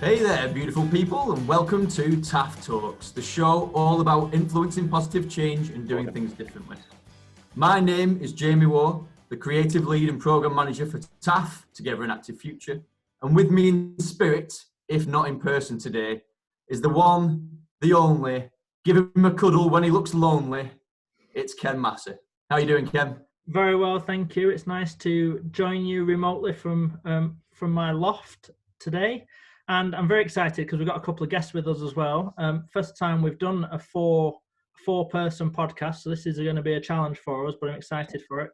Hey there, beautiful people, and welcome to TaAF Talks, the show all about influencing positive change and doing things differently. My name is Jamie Waugh, the creative lead and program manager for TaAF, Together an Active Future. And with me in spirit, if not in person today, is the one, the only, give him a cuddle when he looks lonely. It's Ken Massey. How are you doing, Ken? Very well, thank you. It's nice to join you remotely from my loft today. And I'm very excited because we've got a couple of guests with us as well. First time we've done a four-person podcast, so this is going to be a challenge for us, but I'm excited for it.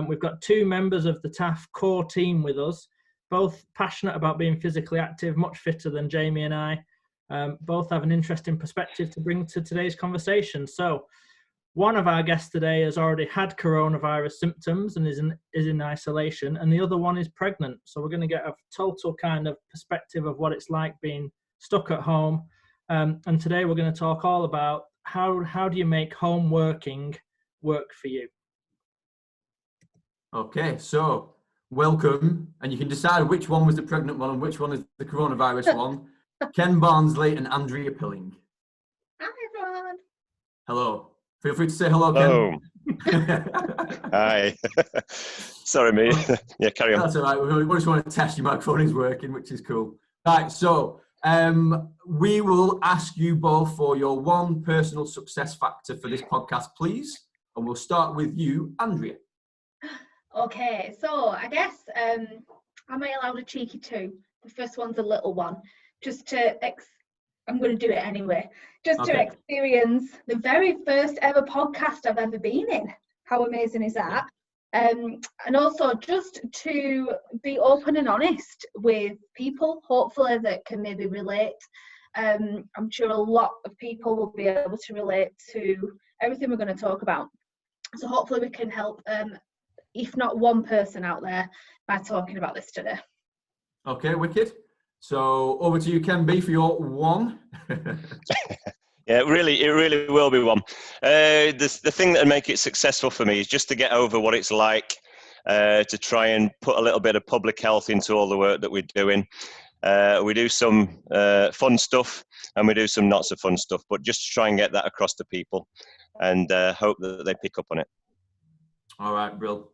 We've got two members of the TaAF core team with us, both passionate about being physically active, much fitter than Jamie and I. Both have an interesting perspective to bring to today's conversation. So one of our guests today has already had coronavirus symptoms and is in isolation, and the other one is pregnant. So we're going to get a total kind of perspective of what it's like being stuck at home. And today we're going to talk all about how do you make home working work for you. Okay, so welcome, and you can decide which one was the pregnant one and which one is the coronavirus one. Ken Barnsley and Andrea Pilling. Hi, everyone. Hello. Feel free to say hello, Ken. Hi. Sorry, mate. Yeah, carry on. That's all right. We just want to test your microphone is working, which is cool. Right, so we will ask you both for your one personal success factor for this podcast, please. And we'll start with you, Andrea. Okay, so I guess am I allowed a cheeky two? The first one's a little one. Just to I'm going to do it anyway. Just to experience the very first ever podcast I've ever been in. How amazing is that? And also just to be open and honest with people, hopefully that can maybe relate. I'm sure a lot of people will be able to relate to everything we're going to talk about. So hopefully we can help, if not one person out there, by talking about this today. Okay, wicked. So over to you, Ken B, for your one. Yeah, it really will be one. The thing that will make it successful for me is just to get over what it's like to try and put a little bit of public health into all the work that we're doing. We do some fun stuff and we do some not so fun stuff, but just to try and get that across to people and hope that they pick up on it. All right, Brill.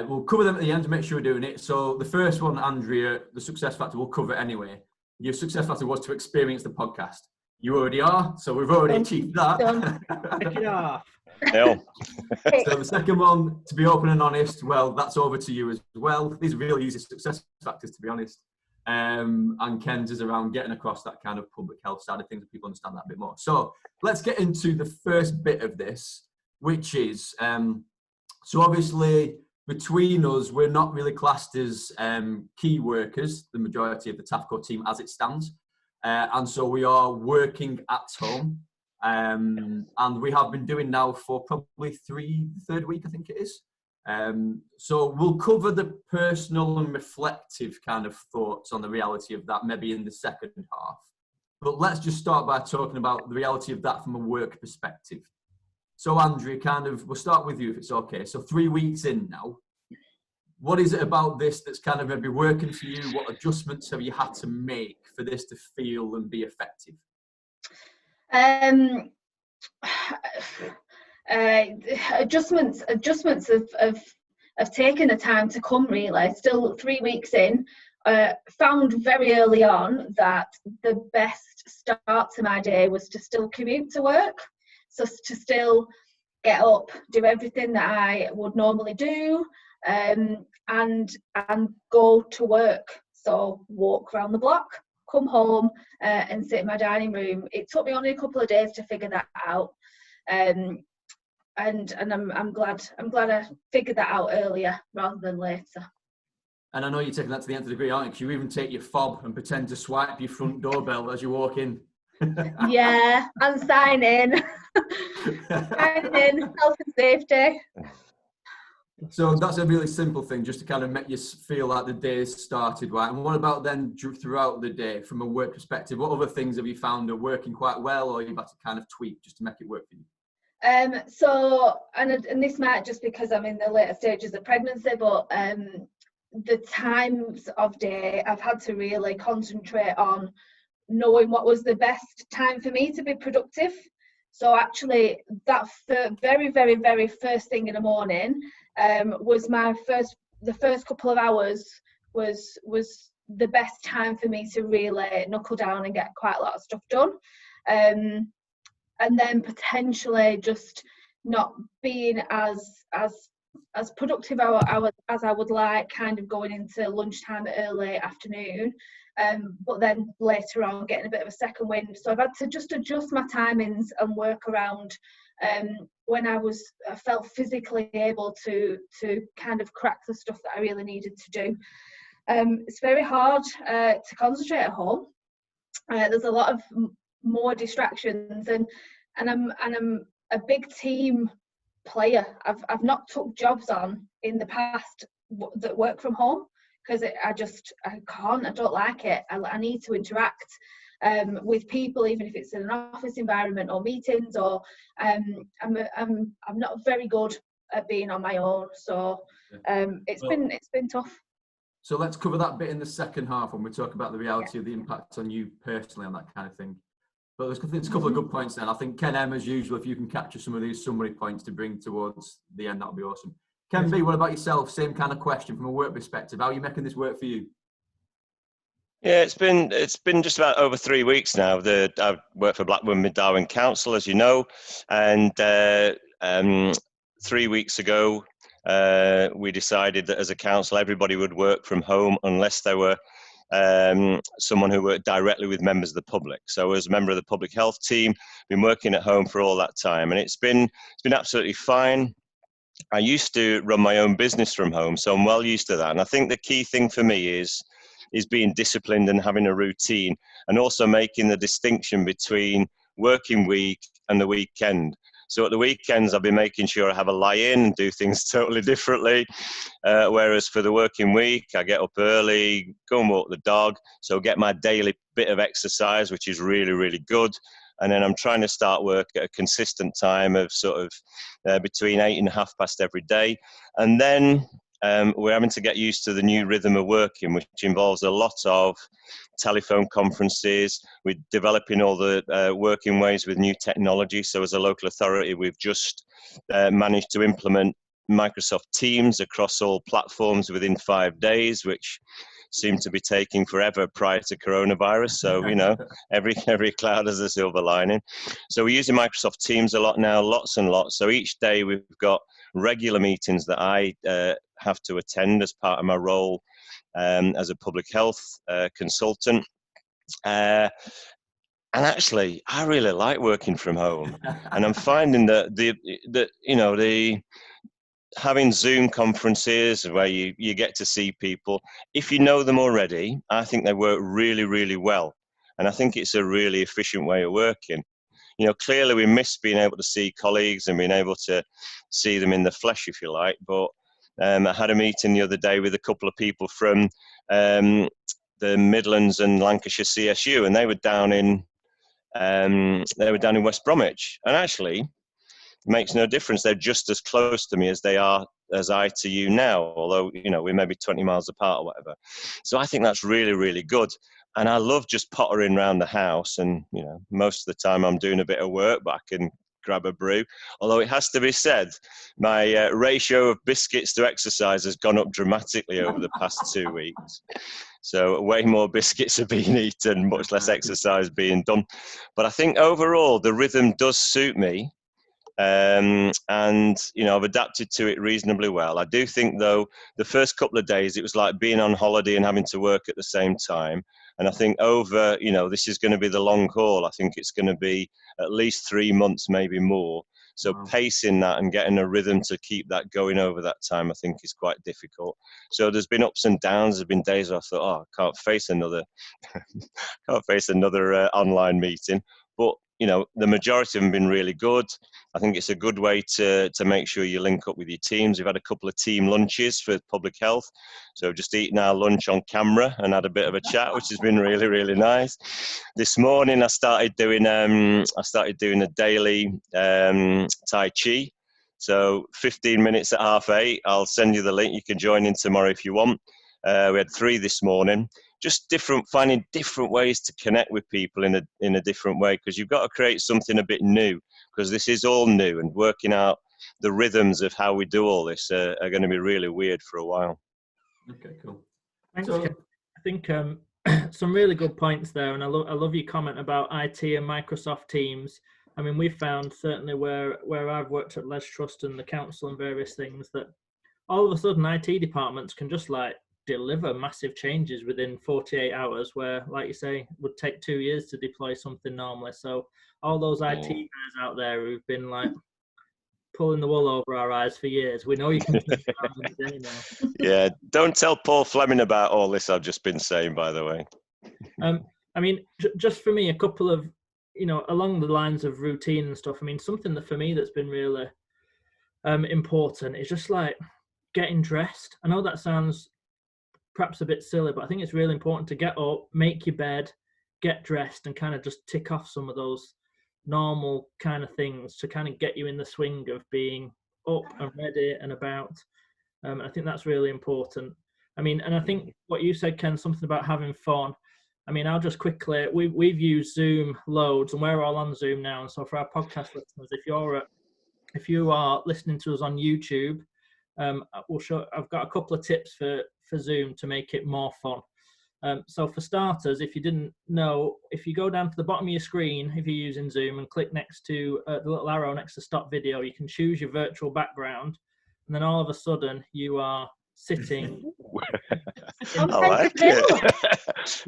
We'll cover them at the end to make sure we're doing it. So the first one, Andrea, the success factor, we'll cover it anyway. Your success factor was to experience the podcast. You already are, so we've already achieved that. Take it off. No. So the second one, to be open and honest, well, that's over to you as well. These are really easy success factors, to be honest. And Ken's is around getting across that kind of public health side of things, and people understand that a bit more. So let's get into the first bit of this, which is, so obviously, between us, we're not really classed as key workers, the majority of the TaAF core team as it stands. And so we are working at home. And we have been doing now for probably third week, I think it is. So we'll cover the personal and reflective kind of thoughts on the reality of that, maybe in the second half. But let's just start by talking about the reality of that from a work perspective. So Andrea, we'll start with you if it's okay. So 3 weeks in now, what is it about this that's kind of maybe working for you? What adjustments have you had to make for this to feel and be effective? Adjustments of taking the time to come, really. Still 3 weeks in, found very early on that the best start to my day was to still commute to work. So to still get up, do everything that I would normally do, and go to work. So walk around the block, come home, and sit in my dining room. It took me only a couple of days to figure that out, and I'm glad I figured that out earlier rather than later. And I know you're taking that to the nth degree, aren't you? Because you even take your fob and pretend to swipe your front doorbell as you walk in. Yeah, and sign in. Sign in, health and safety. So that's a really simple thing, just to kind of make you feel like the day's started right. And what about then throughout the day, from a work perspective? What other things have you found are working quite well, or you've had to kind of tweak just to make it work for you? So, and this might just because I'm in the later stages of pregnancy, but the times of day, I've had to really concentrate on knowing what was the best time for me to be productive. So actually, that very, very, very first thing in the morning was the first couple of hours was the best time for me to really knuckle down and get quite a lot of stuff done. And then potentially just not being as productive as I would like, kind of going into lunchtime, early afternoon, but then later on getting a bit of a second wind. So I've had to just adjust my timings and work around when I felt physically able to kind of crack the stuff that I really needed to do. It's very hard to concentrate at home. There's a lot of more distractions, and I'm a big team player. I've not took jobs on in the past that work from home because I can't. I don't like it. I need to interact with people, even if it's in an office environment or meetings. Or I'm not very good at being on my own. So it's been tough. So let's cover that bit in the second half when we talk about the reality of the impact on you personally on that kind of thing. But there's a couple of good points then. I think Ken M, as usual, if you can capture some of these summary points to bring towards the end, that'll be awesome. Ken B, what about yourself? Same kind of question from a work perspective. How are you making this work for you? Yeah, it's been just about over 3 weeks now. I've worked for Blackburn Mid-Darwen Council, as you know, and 3 weeks ago we decided that as a council everybody would work from home unless they were someone who worked directly with members of the public. So as a member of the public health team, been working at home for all that time, and it's been absolutely fine. I used to run my own business from home, so I'm well used to that. And I think the key thing for me is being disciplined and having a routine, and also making the distinction between working week and the weekend. So at the weekends, I've been making sure I have a lie-in and do things totally differently. Whereas for the working week, I get up early, go and walk the dog, so get my daily bit of exercise, which is really, really good. And then I'm trying to start work at a consistent time of sort of between 8 and past every day. And then we're having to get used to the new rhythm of working, which involves a lot of telephone conferences. We're developing all the working ways with new technology. So as a local authority, we've just managed to implement Microsoft Teams across all platforms within 5 days, which seemed to be taking forever prior to coronavirus. So, you know, every cloud has a silver lining. So we're using Microsoft Teams a lot now, lots and lots. So each day we've got regular meetings that I have to attend as part of my role as a public health consultant. And actually, I really like working from home, and I'm finding that the having Zoom conferences where you get to see people, if you know them already, I think they work really, really well, and I think it's a really efficient way of working. You know, clearly we miss being able to see colleagues and being able to see them in the flesh, if you like. But I had a meeting the other day with a couple of people from the Midlands and Lancashire CSU, and they were down in West Bromwich. And actually, it makes no difference. They're just as close to me as I to you now, although, you know, we're maybe 20 miles apart or whatever. So I think that's really, really good. And I love just pottering around the house, and, you know, most of the time I'm doing a bit of work, but I can grab a brew. Although it has to be said, my ratio of biscuits to exercise has gone up dramatically over the past 2 weeks. So way more biscuits are being eaten, much less exercise being done. But I think overall the rhythm does suit me. And, you know, I've adapted to it reasonably well. I do think, though, the first couple of days, it was like being on holiday and having to work at the same time. And I think over, you know, this is going to be the long haul. I think it's going to be at least 3 months, maybe more. So pacing that and getting a rhythm to keep that going over that time, I think, is quite difficult. So there's been ups and downs. There's been days where I thought, oh, I can't face another online meeting. But, you know, the majority of them have been really good. I think it's a good way to make sure you link up with your teams. We've had a couple of team lunches for public health. So just eating our lunch on camera and had a bit of a chat, which has been really, really nice. This morning I started doing a daily Tai Chi. So 15 minutes at 8:30. I'll send you the link. You can join in tomorrow if you want. We had 3 this morning. Just finding different ways to connect with people in a different way, because you've got to create something a bit new, because this is all new, and working out the rhythms of how we do all this are going to be really weird for a while. Okay, cool. Thanks, So, Ken. I think some really good points there, and I love your comment about IT and Microsoft Teams. I mean, we've found certainly where I've worked at Les Trust and the council and various things, that all of a sudden IT departments can just like deliver massive changes within 48 hours, where, like you say, would take 2 years to deploy something normally. So all those IT guys out there who've been like pulling the wool over our eyes for years, we know you can turn it around in a day now. Yeah, don't tell Paul Fleming about all this I've just been saying, by the way. I mean, just for me, a couple of, along the lines of routine and stuff, I mean, something that for me that's been really important is just like getting dressed. I know that sounds perhaps a bit silly, but I think it's really important to get up, make your bed, get dressed, and kind of just tick off some of those normal kind of things to kind of get you in the swing of being up and ready and about. I think that's really important. I mean, and I think what you said, Ken, something about having fun. I mean, I'll just quickly, we've used Zoom loads, and we're all on Zoom now. And so for our podcast listeners, if you are listening to us on YouTube, I've got a couple of tips for Zoom to make it more fun. So for starters, if you didn't know, if you go down to the bottom of your screen, if you're using Zoom, and click next to the little arrow next to stop video, you can choose your virtual background, and then all of a sudden you are sitting. I like it.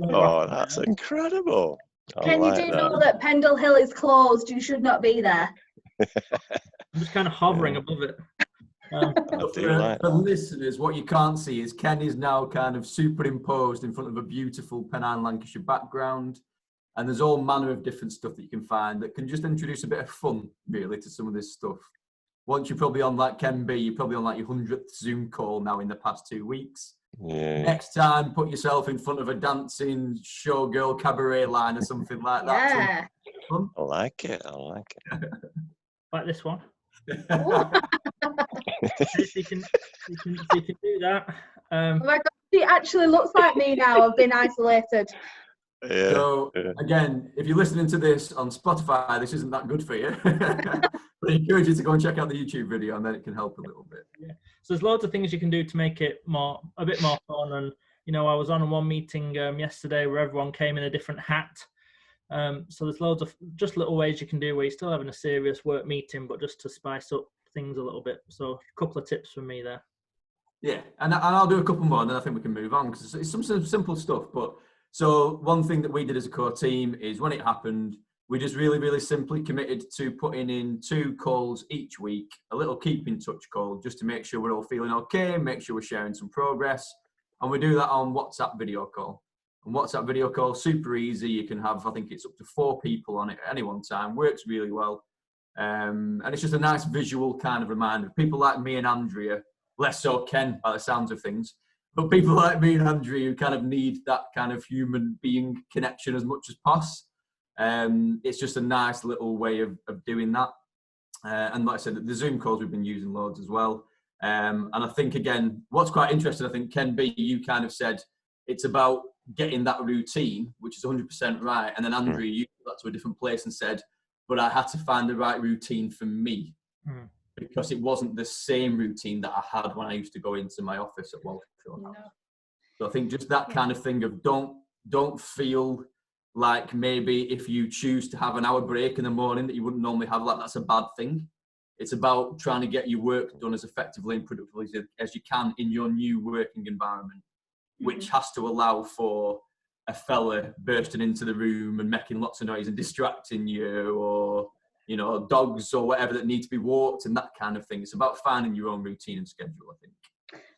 Oh, that's incredible. Ken, you do know that Pendle Hill is closed. You should not be there. I'm just kind of hovering above it. For listeners, what you can't see is Ken is now kind of superimposed in front of a beautiful Pennine Lancashire background, and there's all manner of different stuff that you can find that can just introduce a bit of fun, really, to some of this stuff. Once you're probably on like Ken B, you're probably on like your 100th Zoom call now in the past 2 weeks. Yeah. Next time, put yourself in front of a dancing showgirl cabaret line or something like that. Yeah. I like it. Like this one. If you can do that. Oh my God, she actually looks like me now. I've been isolated. Yeah. So again, if you're listening to this on Spotify, this isn't that good for you. But I encourage you to go and check out the YouTube video, and then it can help a little bit. Yeah. So there's loads of things you can do to make it a bit more fun. And I was on one meeting yesterday where everyone came in a different hat. So there's loads of just little ways you can do where you're still having a serious work meeting, but just to spice up things a little bit. So a couple of tips from me there. Yeah, and I'll do a couple more, and then I think we can move on, because it's some simple stuff. But so one thing that we did as a core team is when it happened, we just really, really simply committed to putting in 2 calls each week, a little keep in touch call, just to make sure we're all feeling okay, make sure we're sharing some progress. And we do that on WhatsApp video call. And WhatsApp video call, super easy. You can have, I think it's up to 4 people on it at any one time, works really well. And it's just a nice visual kind of reminder. People like me and Andrea, less so Ken by the sounds of things, but people like me and Andrea who kind of need that kind of human being connection as much as possible. It's just a nice little way of doing that. And like I said, the Zoom calls we've been using loads as well. And I think, again, what's quite interesting, I think, Ken B, you kind of said it's about getting that routine, which is 100% right. And then Andrea, you took that to a different place and said, but I had to find the right routine for me, because it wasn't the same routine that I had when I used to go into my office at Walshaw House. So I think just that kind of thing of don't feel like maybe if you choose to have an hour break in the morning that you wouldn't normally have, like that's a bad thing. It's about trying to get your work done as effectively and productively as you can in your new working environment, which has to allow for a fella bursting into the room and making lots of noise and distracting you, or dogs or whatever that need to be walked and that kind of thing. It's about finding your own routine and schedule, I think.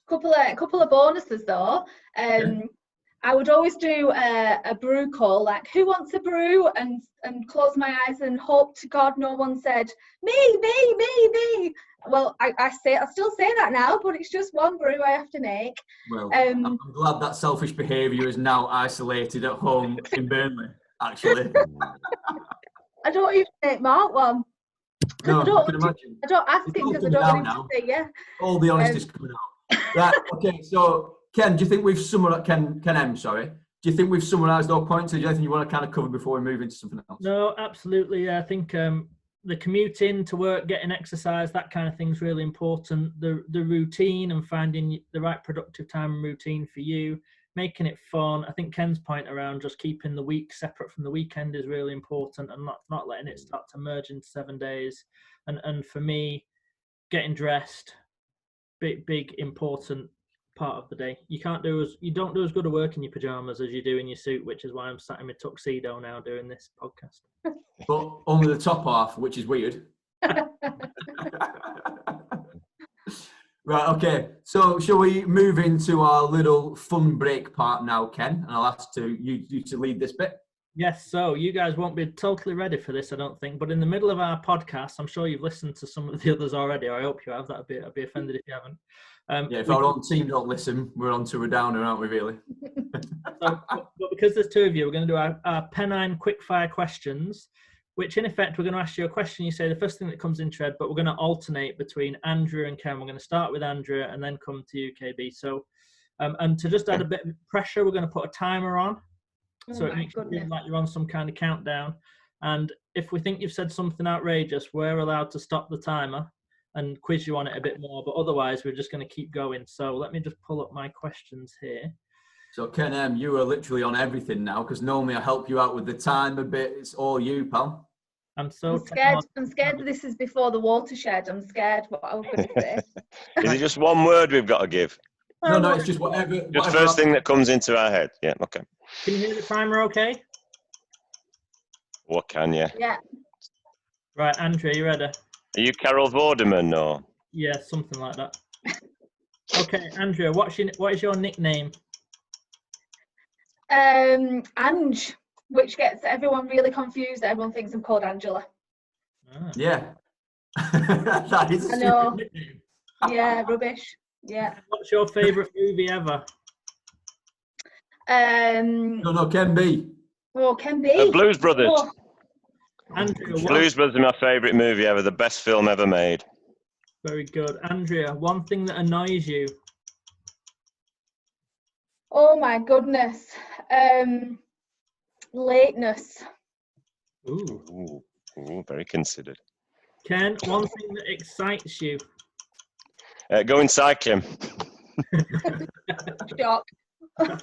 Couple of bonuses though. I would always do a brew call, like who wants a brew, and close my eyes and hope to God no one said me. Well, I still say that now, but it's just one brew I have to make. Well, I'm glad that selfish behaviour is now isolated at home in Burnley, actually. I don't even make Mark one. No, I can imagine. I don't ask him because I don't want him to say yeah. All the honesty's coming out. Right, okay, so Ken, do you think we've summarized, Ken M, sorry. Do you think we've summarised our points, or do you have anything you want to kind of cover before we move into something else? No, absolutely. Yeah, I think the commuting to work, getting exercise, that kind of thing is really important. The routine and finding the right productive time and routine for you, making it fun. I think Ken's point around just keeping the week separate from the weekend is really important, and not letting it start to merge into 7 days. And for me, getting dressed, big important part of the day. You don't do as good a work in your pajamas as you do in your suit, which is why I'm sat in my tuxedo now doing this podcast. But only the top half, which is weird. Right, okay. So shall we move into our little fun break part now, Ken? And I'll ask you to lead this bit. Yes, so you guys won't be totally ready for this, I don't think. But in the middle of our podcast, I'm sure you've listened to some of the others already, or I hope you have. I'd be offended if you haven't. If our own team don't listen, we're on to a downer, aren't we, really? But because there's two of you, we're going to do our Pennine quickfire questions, which in effect, we're going to ask you a question. You say the first thing that comes into your head, but we're going to alternate between Andrea and Ken. We're going to start with Andrea and then come to you, KB. So, and to just add a bit of pressure, we're going to put a timer on. So it makes you feel like you're on some kind of countdown. And if we think you've said something outrageous, we're allowed to stop the timer and quiz you on it a bit more. But otherwise, we're just going to keep going. So let me just pull up my questions here. So Ken M, you are literally on everything now, because normally I help you out with the time a bit. It's all you, pal. I'm scared that this is before the watershed. I'm scared what I was going to say. Is it just one word we've got to give? No, it's just whatever. Just first thing that comes into our head. Yeah, okay. Can you hear the timer okay? What can you? Yeah. Right, Andrea, you ready? Are you Carol Vorderman or? Yeah, something like that. Okay, Andrea, what is your nickname? Ange, which gets everyone really confused. Everyone thinks I'm called Angela. Ah. Yeah. That is a stupid nickname. Yeah, rubbish. Yeah. What's your favourite movie ever? No, Ken B. Oh, Ken B. Blues Brothers. Oh. Andrea, Blues Brothers is my favourite movie ever. The best film ever made. Very good. Andrea, one thing that annoys you? Oh my goodness. Lateness. Ooh, very considered. Ken, one thing that excites you? Going cycling. Shock.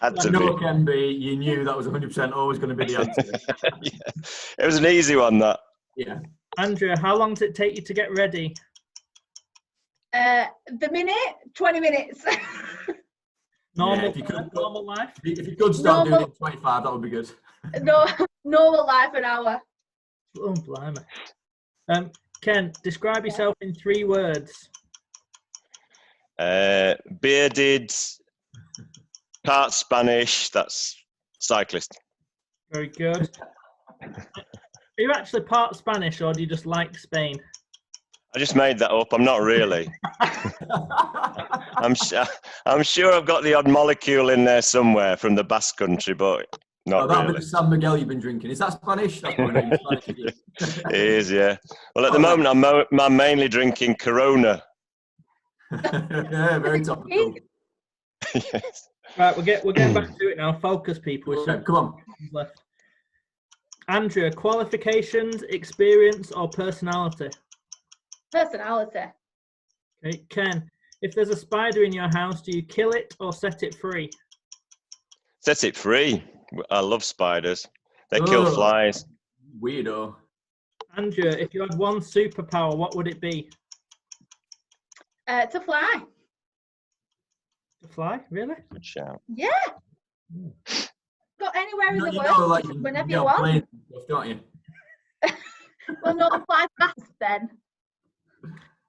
Had to No, be. Ken B, you knew that was 100% always going to be the answer. Yeah. It was an easy one, that. Yeah. Andrea, how long does it take you to get ready? The minute, 20 minutes. Normal, Yeah, normal life? If you could start doing it at 25, that would be good. No, normal life, an hour. Oh, blimey. Ken, describe yourself in 3 words. Bearded, part Spanish, that's cyclist. Very good. Are you actually part Spanish, or do you just like Spain? I just made that up. I'm not really. I'm sure I've got the odd molecule in there somewhere from the Basque Country, but not that'll really. be the San Miguel you've been drinking. Is that Spanish? That's probably not Spanish, is it? It is, yeah. Well, at the moment, I'm mainly drinking Corona. Yeah, very topical. Yes. Right, we're getting back to it now. Focus, people. Okay, come on. Left. Andrea, qualifications, experience, or personality? Personality. Okay, Ken, if there's a spider in your house, do you kill it or set it free? Set it free. I love spiders. They kill flies. Weirdo. Andrea, if you had one superpower, what would it be? To fly. To fly? Really? Good shout. Yeah. Go anywhere in the world, like, whenever you want. planes and stuff, don't you? Well, not fly fast then.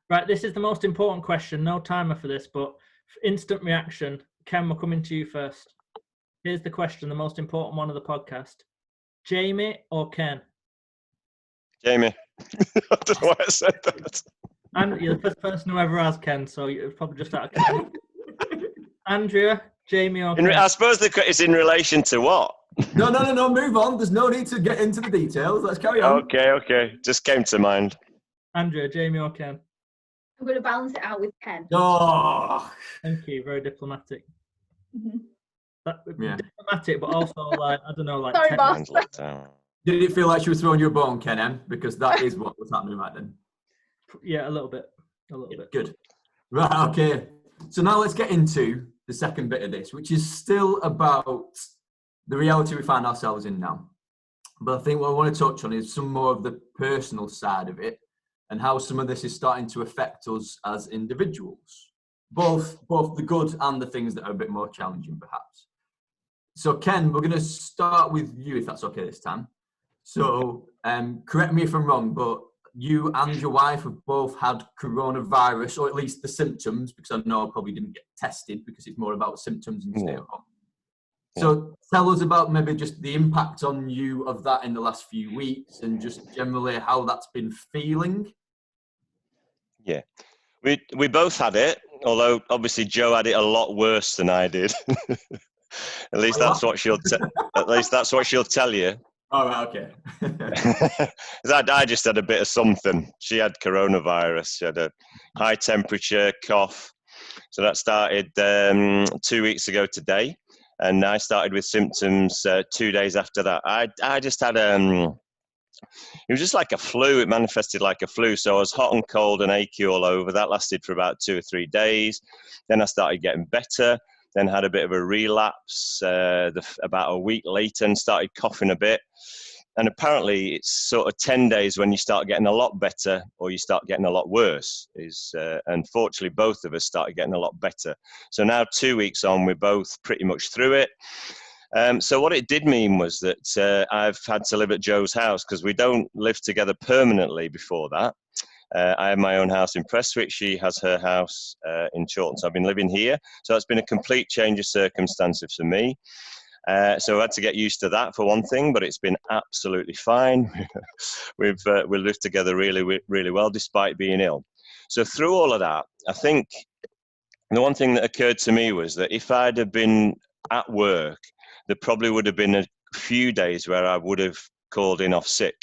Right, this is the most important question. No timer for this, but instant reaction. Ken, we're coming to you first. Here's the question, the most important one of the podcast. Jamie or Ken? Jamie. I don't know why I said that. And you're the first person who ever has, Ken, so you're probably just out of Ken. Andrea, Jamie or Ken? I suppose it's in relation to what? No, move on. There's no need to get into the details. Let's carry on. Okay. Just came to mind. Andrea, Jamie or Ken? I'm going to balance it out with Ken. Oh. Thank you, very diplomatic. Mhm. Diplomatic, but also like, I don't know, like. Sorry, boss. Did it feel like she was throwing you a bone, Ken M? Because that is what was happening right then. Yeah, a little bit. Good. Right, okay. So now let's get into the second bit of this, which is still about the reality we find ourselves in now. But I think what I want to touch on is some more of the personal side of it and how some of this is starting to affect us as individuals, both the good and the things that are a bit more challenging, perhaps. So, Ken, we're going to start with you, if that's okay this time. So, correct me if I'm wrong, but you and your wife have both had coronavirus, or at least the symptoms, because I know I probably didn't get tested because it's more about symptoms and stay at home. So tell us about maybe just the impact on you of that in the last few weeks and just generally how that's been feeling. Yeah, we both had it, although obviously Joe had it a lot worse than I did. At least that's what she'll tell you. Oh, right, okay. I just had a bit of something. She had coronavirus. She had a high temperature, cough. So that started 2 weeks ago today. And I started with symptoms 2 days after that. I just had it was just like a flu. It manifested like a flu. So I was hot and cold and achy all over. That lasted for about 2 or 3 days. Then I started getting better. Then had a bit of a relapse about a week later and started coughing a bit. And apparently it's sort of 10 days when you start getting a lot better or you start getting a lot worse. Unfortunately, both of us started getting a lot better. So now 2 weeks on, we're both pretty much through it. So what it did mean was that I've had to live at Joe's house because we don't live together permanently before that. I have my own house in Prestwick. She has her house in Chorlton. So I've been living here. So it's been a complete change of circumstances for me. So I had to get used to that for one thing, but it's been absolutely fine. We've lived together really, really well despite being ill. So through all of that, I think the one thing that occurred to me was that if I'd have been at work, there probably would have been a few days where I would have called in off sick.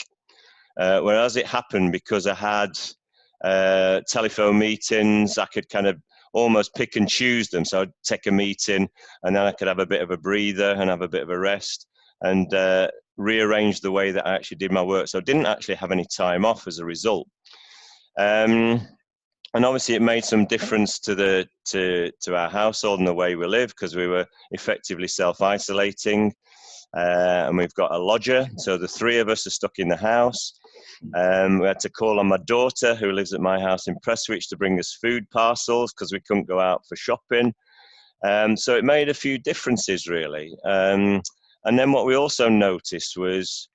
Whereas it happened because I had telephone meetings, I could kind of almost pick and choose them. So I'd take a meeting and then I could have a bit of a breather and have a bit of a rest and rearrange the way that I actually did my work. So I didn't actually have any time off as a result. And obviously it made some difference to our household and the way we live because we were effectively self-isolating. And we've got a lodger, so the three of us are stuck in the house. We had to call on my daughter, who lives at my house in Prestwich, to bring us food parcels because we couldn't go out for shopping. So it made a few differences, really. And then what we also noticed was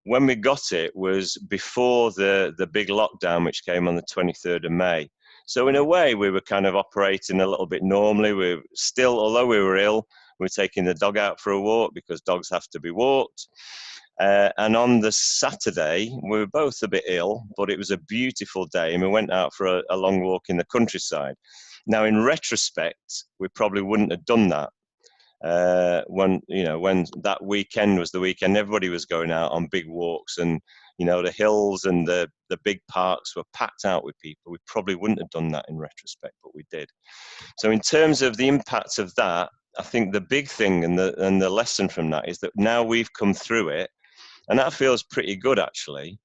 when we got it was before the big lockdown, which came on the 23rd of May. So in a way, we were kind of operating a little bit normally. We still, although we were ill, we were taking the dog out for a walk because dogs have to be walked. And on the Saturday, we were both a bit ill, but it was a beautiful day and we went out for a long walk in the countryside. Now, in retrospect, we probably wouldn't have done that. When that weekend was the weekend, everybody was going out on big walks and, the hills and the big parks were packed out with people. We probably wouldn't have done that in retrospect, but we did. So in terms of the impact of that, I think the big thing and the lesson from that is that now we've come through it, and that feels pretty good actually,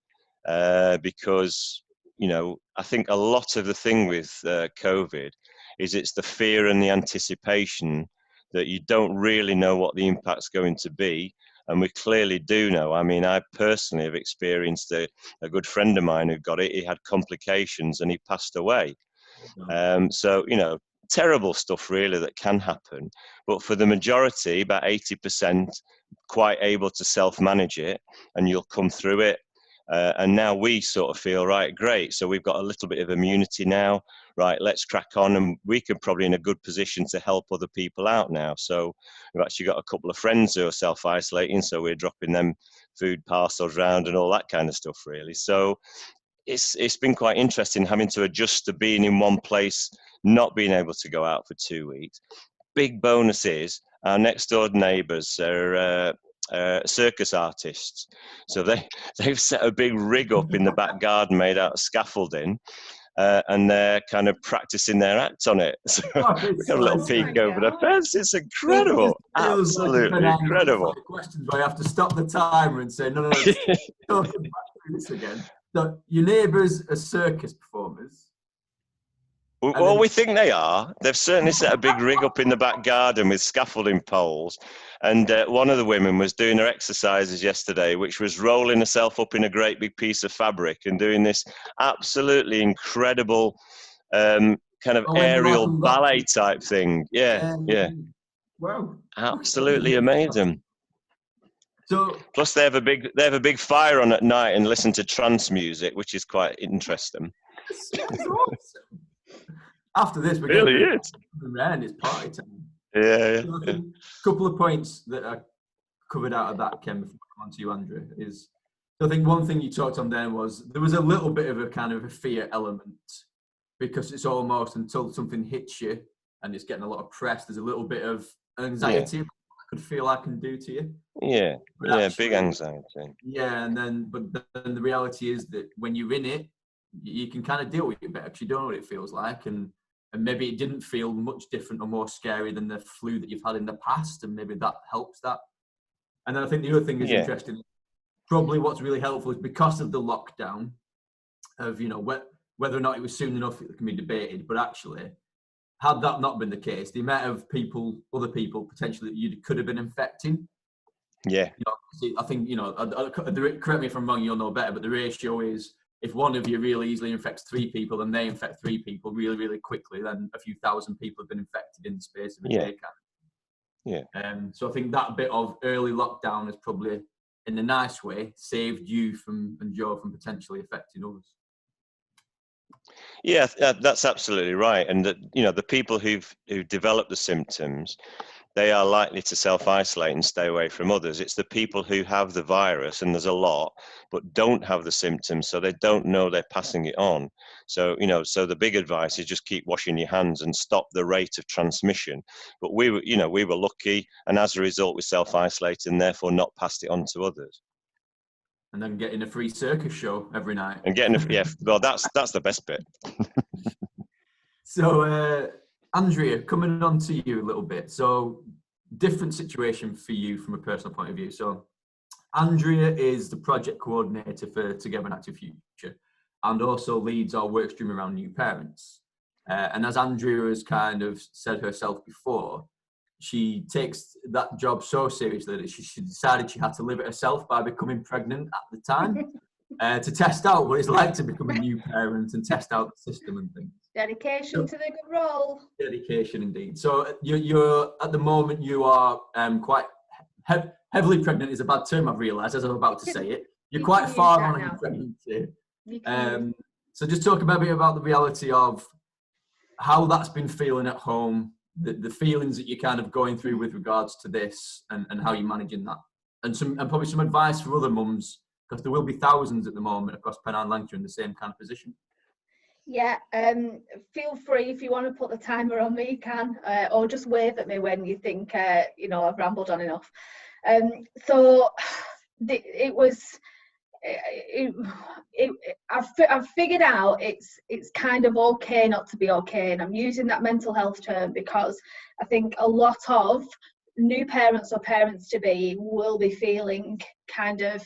because I think a lot of the thing with COVID is it's the fear and the anticipation that you don't really know what the impact's going to be, and we clearly do know. I mean, I personally have experienced a good friend of mine who got it. He had complications and he passed away. So terrible stuff really that can happen, but for the majority, about 80%, quite able to self-manage it and you'll come through it. And now we sort of feel, right, great, so we've got a little bit of immunity now, right, let's crack on, and we can probably in a good position to help other people out now. So we've actually got a couple of friends who are self-isolating, so we're dropping them food parcels around and all that kind of stuff really. So it's been quite interesting having to adjust to being in one place, not being able to go out for 2 weeks. Big bonus is our next door neighbours are circus artists. So they've set a big rig up in the back garden made out of scaffolding. and they're kind of practicing their act on it. So we got a little peek over the fence. It's incredible, absolutely incredible. Questions where I have to stop the timer and say, no, just talking back through this again. So your neighbours are circus performers. Well, we think they are. They've certainly set a big rig up in the back garden with scaffolding poles. And one of the women was doing her exercises yesterday, which was rolling herself up in a great big piece of fabric and doing this absolutely incredible kind of aerial ballet type thing. Yeah. Wow. Absolutely amazing. So, plus they have a big fire on at night and listen to trance music, which is quite interesting. That's awesome. After this, we're really getting is. And it's party time. Yeah. So I think a couple of points that I covered out of that, Ken, before I come on to you, Andrea, is I think one thing you talked on there was there was a little bit of a kind of a fear element, because it's almost until something hits you and it's getting a lot of press, there's a little bit of anxiety I could feel I can do to you. Yeah, Actually, big anxiety. Yeah, but then the reality is that when you're in it, you can kind of deal with it better because you don't know what it feels like, and maybe it didn't feel much different or more scary than the flu that you've had in the past, and maybe that helps that. And then I think the other thing is interesting. Probably what's really helpful is because of the lockdown, of whether or not it was soon enough, it can be debated. But actually, had that not been the case, the amount of other people potentially that you could have been infecting. Yeah. I think correct me if I'm wrong. You'll know better, but the ratio is, if one of you really easily infects 3 people and they infect 3 people really, really quickly, then a few thousand people have been infected in the space of a day. Yeah. So I think that bit of early lockdown has probably, in a nice way, saved you and Joe from potentially affecting others. Yeah, that's absolutely right. And the people who develop the symptoms, they are likely to self-isolate and stay away from others. It's the people who have the virus, and there's a lot, but don't have the symptoms, so they don't know they're passing it on. So, so the big advice is just keep washing your hands and stop the rate of transmission. But we were lucky, and as a result, we self-isolated and therefore not passed it on to others. And then getting a free circus show every night. And well, that's the best bit. So, Andrea, coming on to you a little bit. So, different situation for you from a personal point of view. So, Andrea is the project coordinator for Together an Active Future, and also leads our work stream around new parents. And as Andrea has kind of said herself before, she takes that job so seriously that she decided she had to live it herself by becoming pregnant at the time, to test out what it's like to become a new parent and test out the system and things. Dedication to the good role. Dedication indeed. So you're at the moment, you are quite heavily pregnant is a bad term, I've realised as I'm about to say it. You're quite far on in your pregnancy. So just talk a bit about the reality of how that's been feeling at home, the feelings that you're kind of going through with regards to this, and how you're managing that, and probably some advice for other mums, because there will be thousands at the moment across Pennine Lancashire in the same kind of position. Yeah, feel free, if you want to put the timer on me, you can, or just wave at me when you think I've rambled on enough. I've figured out it's kind of okay not to be okay, and I'm using that mental health term because I think a lot of new parents or parents to be will be feeling kind of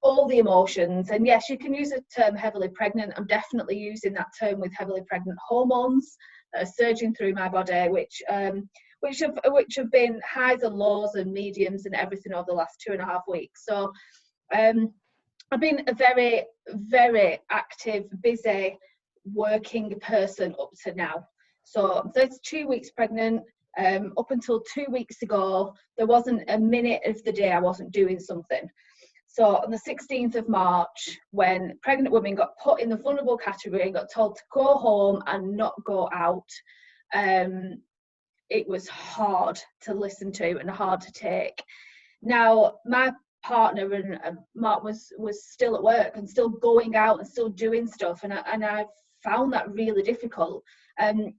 all the emotions. And yes, you can use the term heavily pregnant. I'm definitely using that term with heavily pregnant hormones surging through my body, which have been highs and lows and mediums and everything over the last 2.5 weeks. So I've been a very, very active, busy, working person up to now. So I'm 32 weeks pregnant. Up until 2 weeks ago, there wasn't a minute of the day I wasn't doing something. So on the 16th of March, when pregnant women got put in the vulnerable category and got told to go home and not go out, it was hard to listen to and hard to take. Now, my partner and Mark was still at work and still going out and still doing stuff, and I found that really difficult,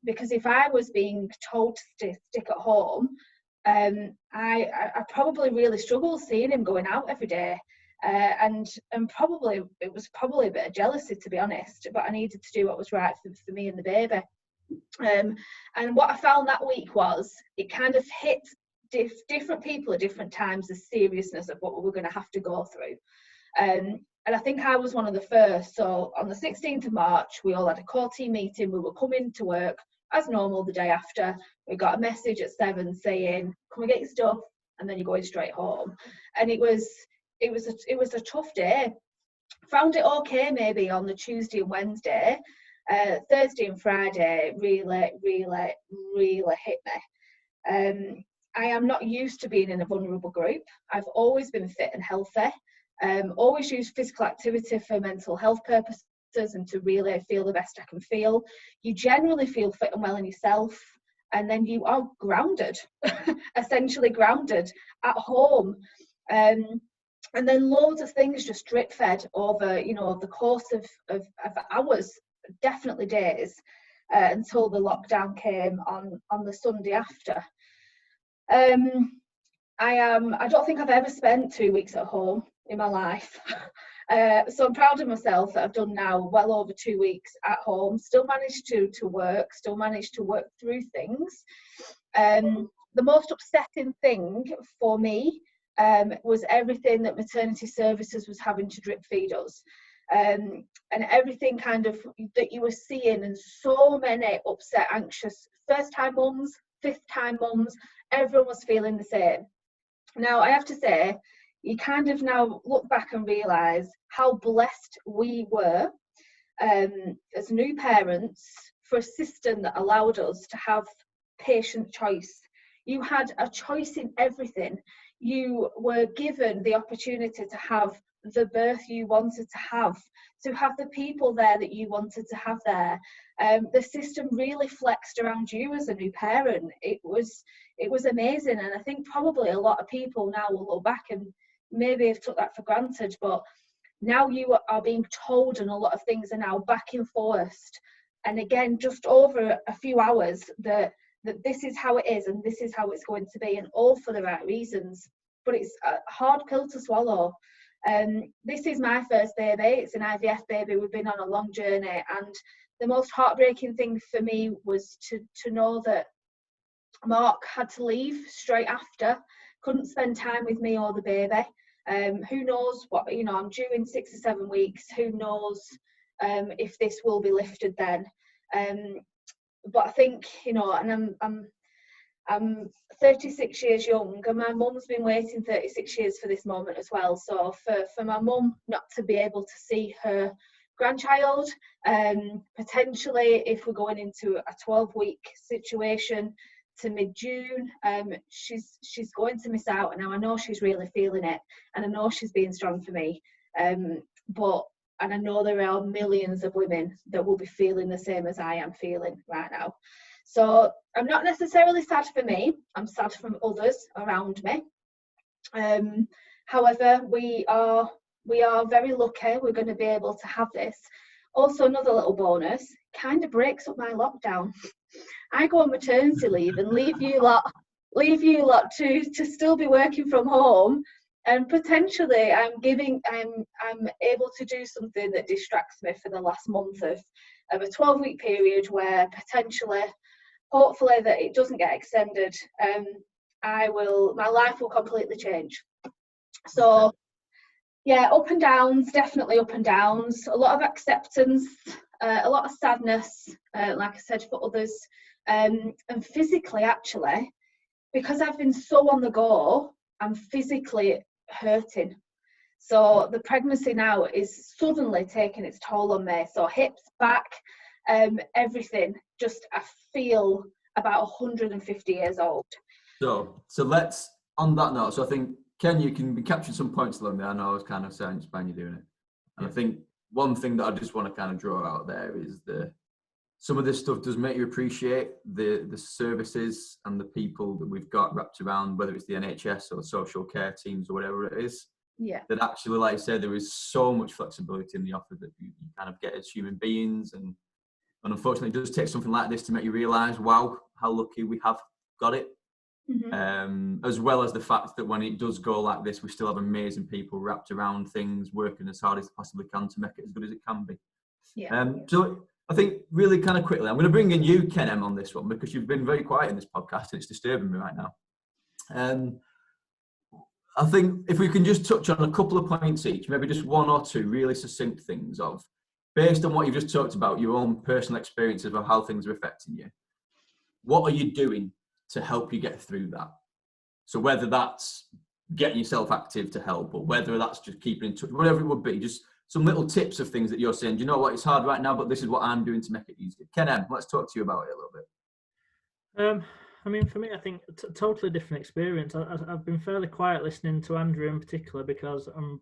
because if I was being told to stick at home, I probably really struggled seeing him going out every day. and probably it was probably a bit of jealousy, to be honest, but I needed to do what was right for me and the baby. And what I found that week was it kind of hit different people at different times, the seriousness of what we were going to have to go through. And I think I was one of the first. So on the 16th of March, we all had a core team meeting. We were coming to work as normal the day after. We got a message at 7 saying, "Come and get your stuff," and then you're going straight home. And it was a tough day. Found it okay maybe on the Tuesday and Wednesday. Thursday and Friday really hit me. I am not used to being in a vulnerable group. I've always been fit and healthy. Always used physical activity for mental health purposes and to really feel the best I can feel. You generally feel fit and well in yourself, and then you are grounded, essentially grounded at home. And then loads of things just drip fed over, the course of hours, definitely days, until the lockdown came on the Sunday after. I don't think I've ever spent 2 weeks at home in my life. So I'm proud of myself that I've done now well over 2 weeks at home, still managed to work through things. The most upsetting thing for me was everything that maternity services was having to drip feed us. And everything kind of that you were seeing, and so many upset, anxious first-time mums, fifth-time mums, everyone was feeling the same. Now, I have to say, you kind of now look back and realise how blessed we were as new parents for a system that allowed us to have patient choice. You had a choice in everything. You were given the opportunity to have the birth you wanted to have the people there that you wanted to have there. The system really flexed around you as a new parent. It was amazing, and I think probably a lot of people now will look back and maybe have took that for granted, but now you are being told, and a lot of things are now back enforced, and again just over a few hours that this is how it is and this is how it's going to be, and all for the right reasons. But it's a hard pill to swallow. This is my first baby. It's an IVF baby. We've been on a long journey, and the most heartbreaking thing for me was to know that Mark had to leave straight after, couldn't spend time with me or the baby. Who knows what, I'm due in 6 or 7 weeks. Who knows if this will be lifted then. But I think, and I'm 36 years young, and my mum's been waiting 36 years for this moment as well. So for my mum not to be able to see her grandchild, potentially if we're going into a 12-week situation to mid-June, she's going to miss out. Now I know she's really feeling it, and I know she's being strong for me, and I know there are millions of women that will be feeling the same as I am feeling right now. So I'm not necessarily sad for me, I'm sad from others around me. However, we are very lucky we're going to be able to have this. Also, another little bonus, kind of breaks up my lockdown. I go on maternity leave and leave you lot to still be working from home, and potentially I'm able to do something that distracts me for the last month of a 12-week period, where potentially, hopefully that it doesn't get extended, my life will completely change. So yeah, up and downs, definitely up and downs, a lot of acceptance, a lot of sadness, like I said, for others, and physically, actually, because I've been so on the go, I'm physically hurting. So the pregnancy now is suddenly taking its toll on me. So hips, back, everything, just I feel about 150 years old. So let's, on that note, so I think, Ken, you can be capturing some points along there. I know I was kind of saying Spain, you're doing it. And I think one thing that I just want to kind of draw out there is some of this stuff does make you appreciate the services and the people that we've got wrapped around, whether it's the NHS or social care teams or whatever it is. Yeah. That actually, like I said, there is so much flexibility in the offer that you kind of get as human beings. And unfortunately, it does take something like this to make you realise, wow, how lucky we have got it. as well as the fact that when it does go like this, we still have amazing people wrapped around things, working as hard as they possibly can to make it as good as it can be. So I think really kind of quickly, I'm going to bring in you, Ken M, on this one, because you've been very quiet in this podcast and it's disturbing me right now. I think if we can just touch on a couple of points each, maybe just one or two really succinct things of, based on what you've just talked about, your own personal experiences of how things are affecting you, what are you doing to help you get through that? So whether that's getting yourself active to help, or whether that's just keeping in touch, whatever it would be, just some little tips of things that you're saying, do you know what, it's hard right now, but this is what I'm doing to make it easier. Ken M, let's talk to you about it a little bit. I mean, for me, I think it's a totally different experience. I've been fairly quiet listening to Andrea in particular, because I'm,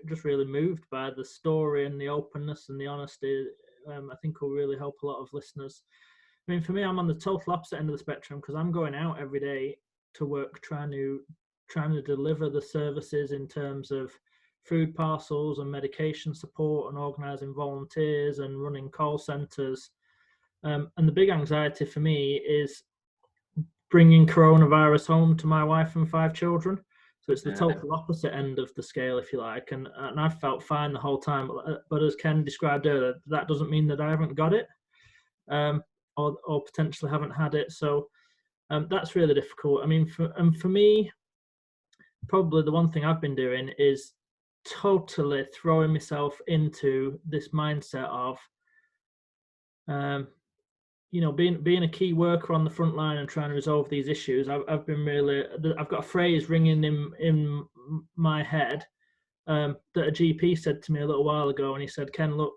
just really moved by the story and the openness and the honesty. I think will really help a lot of listeners. I mean, for me, I'm on the total opposite end of the spectrum, because I'm going out every day to work, trying to deliver the services in terms of food parcels and medication support and organising volunteers and running call centres. And the big anxiety for me is bringing coronavirus home to my wife and 5 children. So it's the total opposite end of the scale, if you like. And I've felt fine the whole time. But as Ken described earlier, that doesn't mean that I haven't got it, or potentially haven't had it. So that's really difficult. I mean, for me, probably the one thing I've been doing is totally throwing myself into this mindset of, being a key worker on the front line and trying to resolve these issues. I've got a phrase ringing in my head that a GP said to me a little while ago, and he said, "Ken, look,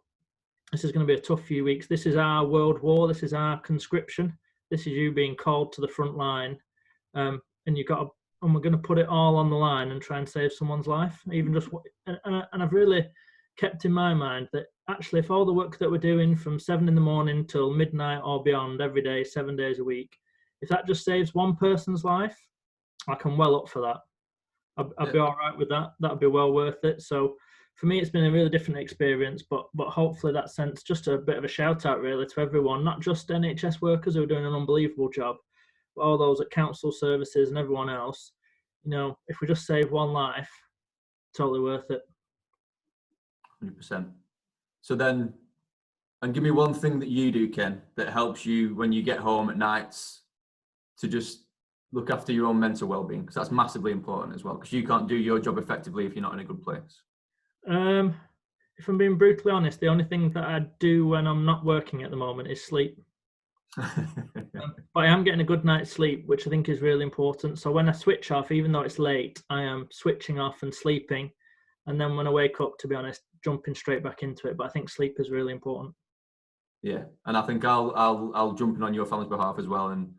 this is going to be a tough few weeks. This is our world war. This is our conscription. This is you being called to the front line, and we're going to put it all on the line and try and save someone's life." And I've really kept in my mind that actually, if all the work that we're doing from 7 a.m. till midnight or beyond every day, 7 days a week, if that just saves one person's life, I can well up for that. I'd be all right with that. That'd be well worth it. So for me, it's been a really different experience, but hopefully that sense, just a bit of a shout out really to everyone, not just NHS workers who are doing an unbelievable job, but all those at council services and everyone else. If we just save one life, totally worth it. 100%. So then, and give me one thing that you do, Ken, that helps you when you get home at nights to just look after your own mental well-being, because that's massively important as well, because you can't do your job effectively if you're not in a good place. If I'm being brutally honest, the only thing that I do when I'm not working at the moment is sleep. But I am getting a good night's sleep, which I think is really important. So when I switch off, even though it's late, I am switching off and sleeping. And then when I wake up, to be honest, jumping straight back into it. But I think sleep is really important. Yeah, and I think I'll jump in on your family's behalf as well. And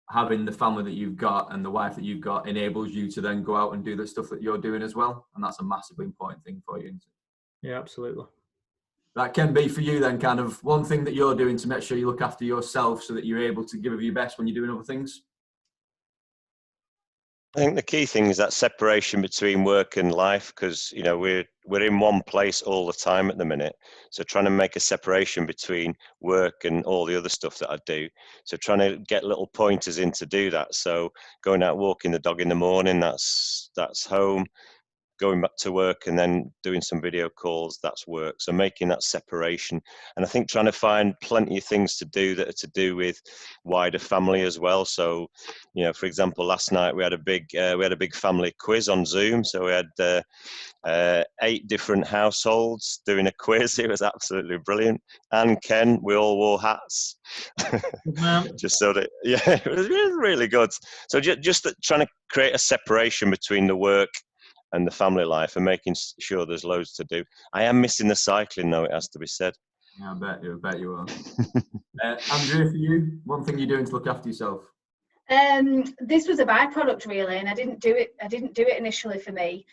having the family that you've got and the wife that you've got enables you to then go out and do the stuff that you're doing as well. And that's a massively important thing for you, isn't it? Yeah, absolutely. That can be for you then, kind of one thing that you're doing to make sure you look after yourself so that you're able to give of your best when you're doing other things. I think the key thing is that separation between work and life, because we're in one place all the time at the minute. So trying to make a separation between work and all the other stuff that I do. So trying to get little pointers in to do that. So going out walking the dog in the morning, that's home. Going back to work and then doing some video calls, that's work. So making that separation, and I think trying to find plenty of things to do that are to do with wider family as well. So, for example, last night we had a big family quiz on Zoom. So we had 8 different households doing a quiz. It was absolutely brilliant. And Ken, we all wore hats, just so that it was really good. So just trying to create a separation between the work and the family life, and making sure there's loads to do. I am missing the cycling though, it has to be said. Yeah, I bet you are. Andrea, for you, one thing you're doing to look after yourself? This was a byproduct really, and I didn't do it initially for me.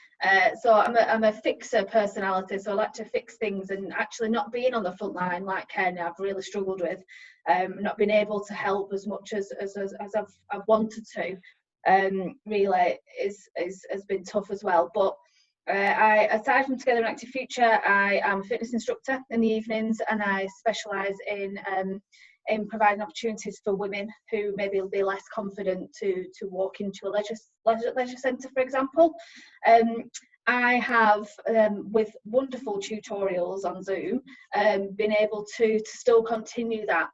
So I'm a fixer personality, so I like to fix things, and actually not being on the front line like Ken, I've really struggled with, not being able to help as much as I've wanted to. Really has been tough as well, but I, aside from Together an Active Future, I am a fitness instructor in the evenings, and I specialise in in providing opportunities for women who maybe will be less confident to walk into a leisure centre, for example. I have, with wonderful tutorials on Zoom, been able to still continue that,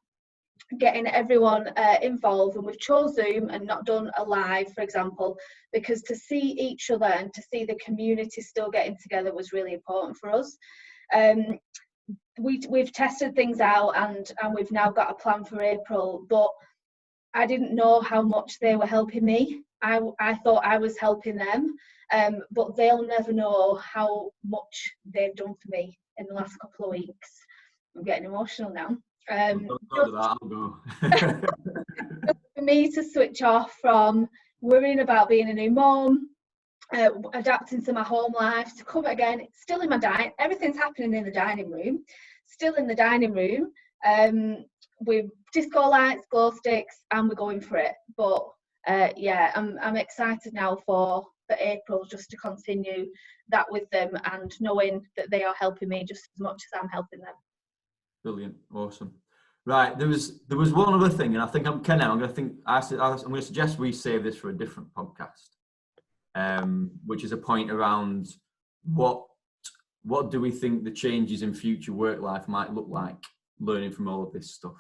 getting everyone involved. And we've chose Zoom and not done a live, for example, because to see each other and to see the community still getting together was really important for us. We've tested things out, and we've now got a plan for April, but I didn't know how much they were helping me. I thought I was helping them, but they'll never know how much they've done for me in the last couple of weeks. I'm getting emotional now. For me to switch off from worrying about being a new mum, adapting to my home life, to come again, still in my everything's happening in the dining room, still in the dining room, with disco lights, glow sticks, and we're going for it. But yeah, I'm excited now for April, just to continue that with them, and knowing that they are helping me just as much as I'm helping them. Brilliant, awesome. Right, there was one other thing, and I think I'm going to suggest we save this for a different podcast, which is a point around what do we think the changes in future work life might look like, learning from all of this stuff.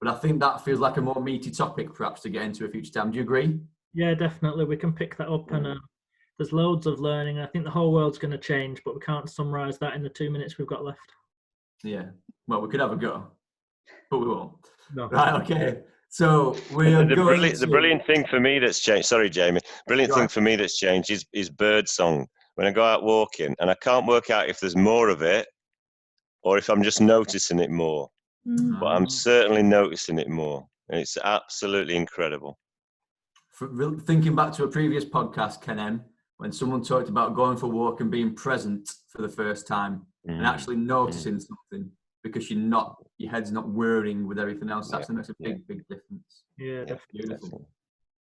But I think that feels like a more meaty topic, perhaps, to get into a future time. Do you agree? Yeah, definitely. We can pick that up, and there's loads of learning. I think the whole world's going to change, but we can't summarise that in the 2 minutes we've got left. Yeah, well, we could have a go, but we won't. No. Right, okay. So the brilliant thing for me that's changed. Sorry, Jamie. Brilliant thing for me that's changed is bird song. When I go out walking, and I can't work out if there's more of it or if I'm just noticing it more. But I'm certainly noticing it more, and it's absolutely incredible. Thinking back to a previous podcast, Ken M, when someone talked about going for a walk and being present for the first time, and actually noticing something, because your head's not whirring with everything else. That makes a big difference. Yeah, definitely. Beautiful.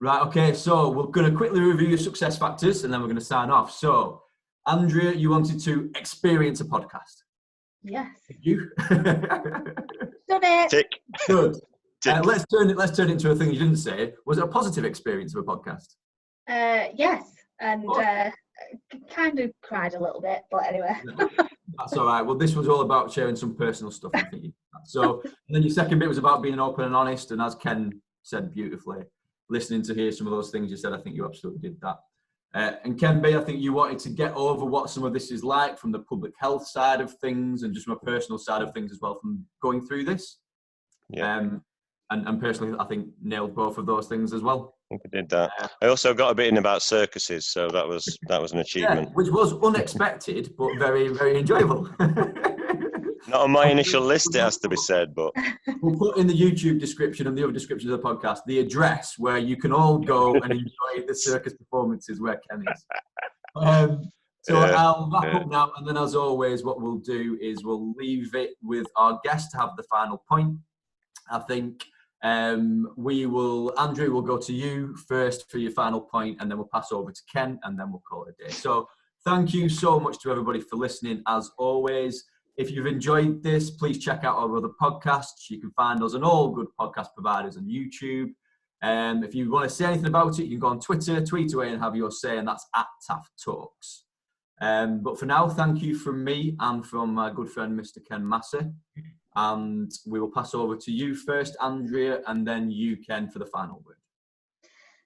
Right, okay, so we're going to quickly review your success factors, and then we're going to sign off. So, Andrea, you wanted to experience a podcast. Yes. You? Done it. Tick. Good. Let's turn it into a thing you didn't say. Was it a positive experience of a podcast? Yes, and kind of cried a little bit, but anyway. That's all right. Well, this was all about sharing some personal stuff, I think. So, and then your second bit was about being open and honest, and as Ken said beautifully, listening to hear some of those things you said, I think you absolutely did that. And Ken B, I think you wanted to get over what some of this is like from the public health side of things, and just from a personal side of things as well from going through this. Yeah. And personally, I think nailed both of those things as well. I think I did that. I also got a bit in about circuses, so that was an achievement. Yeah, which was unexpected, but very, very enjoyable. Not on my initial list, it has to be said, but we'll put in the YouTube description and the other descriptions of the podcast the address where you can all go and enjoy the circus performances where Ken is. I'll wrap up now, and then as always, what we'll do is we'll leave it with our guest to have the final point. I think Andrew will go to you first for your final point, and then we'll pass over to Ken, and then we'll call it a day. So thank you so much to everybody for listening, as always. If you've enjoyed this, please check out our other podcasts. You can find us on all good podcast providers on YouTube. If you want to say anything about it, you can go on Twitter, tweet away and have your say, and that's at TaAF Talks. But for now, thank you from me and from my good friend, Mr. Ken Massey. And we will pass over to you first, Andrea, and then you, Ken, for the final word.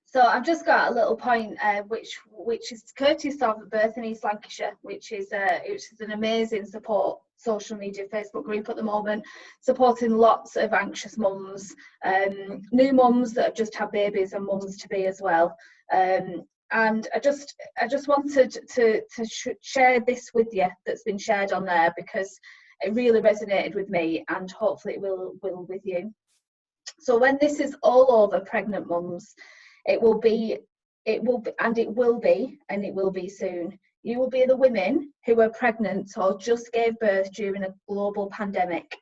So I've just got a little point, which is courteous of Birth in East Lancashire, which is an amazing support social media Facebook group at the moment, supporting lots of anxious mums, new mums that have just had babies and mums to be as well. And I just wanted to share this with you that's been shared on there, because it really resonated with me, and hopefully it will with you. So when this is all over, pregnant mums, it will be soon. You will be the women who are pregnant or just gave birth during a global pandemic.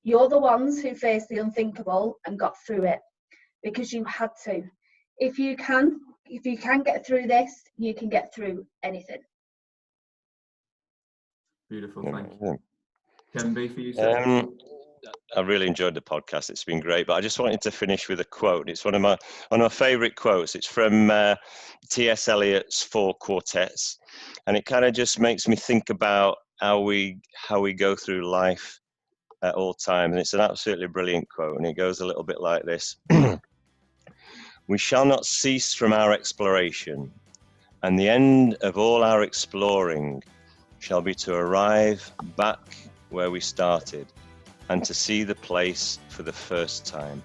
You're the ones who faced the unthinkable and got through it, because you had to. If you can get through this, you can get through anything. Beautiful, thank you. Ken B, for you, sir. I really enjoyed the podcast. It's been great, but I just wanted to finish with a quote. It's one of my favorite quotes. It's from T.S. Eliot's Four Quartets, and it kind of just makes me think about how we go through life at all times. And it's an absolutely brilliant quote, and it goes a little bit like this: "We shall not cease from our exploration, and the end of all our exploring shall be to arrive back where we started, and to see the place for the first time."